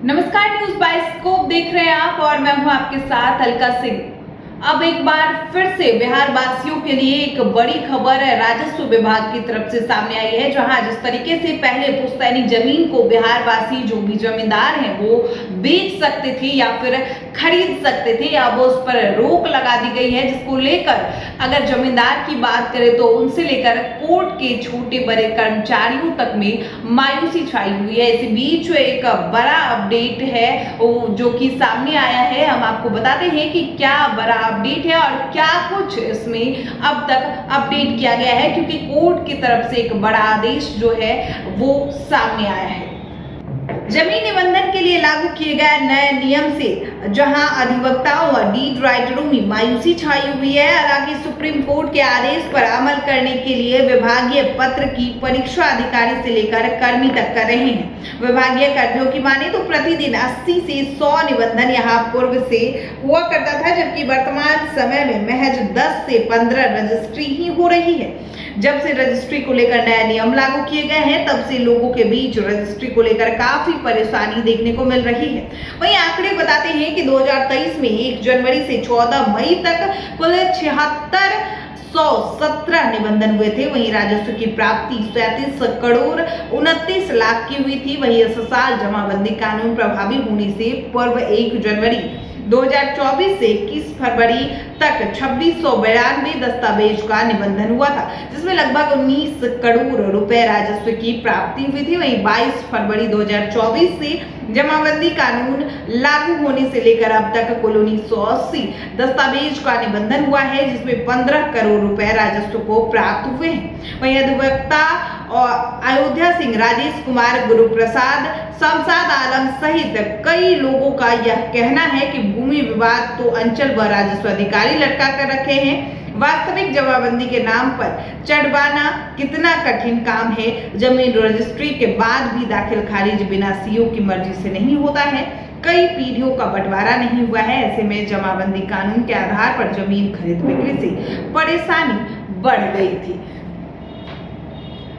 नमस्कार, news bioscope देख रहे हैं आप और मैं हूं आपके साथ अलका सिंह। अब एक बार फिर से बिहार वासियों के लिए एक बड़ी खबर राजस्व विभाग की तरफ से सामने आई है, जहां जिस तरीके से पहले पुश्तैनी जमीन को बिहार वासी जो भी जमींदार हैं वो बेच सकते थे या फिर खरीद सकते थे, अब उस पर रोक लगा दी गई है, जिसको लेकर अगर जमींदार की बात करें तो उनसे लेकर कोर्ट के छोटे बड़े कर्मचारियों तक में मायूसी छाई हुई है। इसी बीच एक बड़ा अपडेट है जो कि सामने आया है। हम आपको बताते हैं कि क्या बड़ा अपडेट है और क्या कुछ इसमें अब तक अपडेट किया गया है, क्योंकि कोर्ट की तरफ से एक बड़ा आदेश जो है वो सामने आया है। जमीन निबंधन के लिए लागू किए गए नए नियम से जहां अधिवक्ताओं और डीड राइटरों में मायूसी छाई हुई है, हालांकि सुप्रीम कोर्ट के आदेश पर अमल करने के लिए विभागीय पत्र की परीक्षा अधिकारी से लेकर कर्मी तक कर रहे हैं। विभागीय कर्मियों की माने तो प्रतिदिन 80 से 100 निबंधन यहाँ पूर्व से हुआ करता था, जबकि वर्तमान समय में महज 10 से 15 रजिस्ट्री ही हो रही है। जब से रजिस्ट्री को लेकर नए नियम लागू किए गए हैं, तब से लोगों के बीच रजिस्ट्री को लेकर काफी परेशानी देखने को मिल रही है। वहीं आंकड़े बताते हैं कि 2023 में 1 जनवरी से 14 मई तक कुल 7617 निबंधन हुए थे। वहीं राजस्व की प्राप्ति 37 करोड़ 29 लाख की हुई थी। वहीं इस साल जमाबंदी कानून प्रभावी होने से पूर्व 1 जनवरी 2024 से 21 फरवरी तक 2692 दस्तावेज का निबंधन हुआ था, जिसमें लगभग 19 करोड़ रुपए राजस्व की प्राप्ति हुई थी। वहीं 22 फरवरी 2024 से जमाबंदी कानून लागू होने से लेकर अब तक कुल 1980 दस्तावेज का निबंधन हुआ है, जिसमें 15 करोड़ रुपए राजस्व को प्राप्त हुए हैं। वहीं अधिवक्ता और अयोध्या सिंह, राजेश कुमार, गुरु प्रसाद, शमशाद आलम सहित कई लोगों का यह कहना है कि भूमि विवाद तो अंचल व राजस्व अधिकारी लटका कर रखे हैं। वास्तविक जमाबंदी के नाम पर चढ़वाना कितना कठिन काम है। जमीन रजिस्ट्री के बाद भी दाखिल खारिज बिना सीओ की मर्जी से नहीं होता है। कई पीढ़ियों का बंटवारा नहीं हुआ है। ऐसे में जमाबंदी कानून के आधार पर जमीन खरीद बिक्री से परेशानी बढ़ गई थी।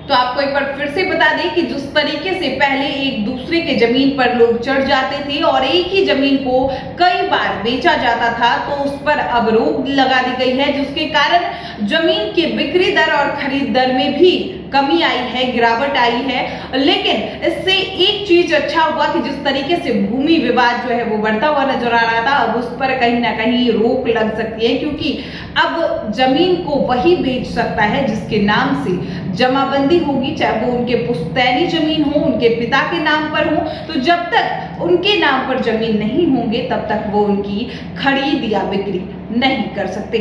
तो आपको एक बार फिर से बता दें कि जिस तरीके से पहले एक दूसरे के जमीन पर लोग चढ़ जाते थे और एक ही जमीन को कई बार बेचा जाता था, तो उस पर अब रोक लगा दी गई है, जिसके कारण जमीन की बिक्री दर और खरीद दर में भी कमी आई है, गिरावट आई है। लेकिन इससे एक चीज अच्छा हुआ कि जिस तरीके से भूमि विवाद जो है वो बढ़ता हुआ नजर आ रहा था, अब उस पर कहीं ना कहीं रोक लग सकती है, क्योंकि अब जमीन को वही बेच सकता है जिसके नाम से जमाबंदी होगी, चाहे वो उनके पुश्तैनी जमीन हो, उनके पिता के नाम पर हो। तो जब तक उनके नाम पर जमीन नहीं होंगे, तब तक वो उनकी खरीद या बिक्री नहीं कर सकते।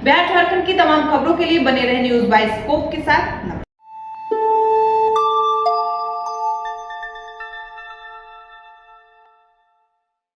बिहार झारखंड की तमाम खबरों के लिए बने रहे न्यूज बाइस्कोप के साथ।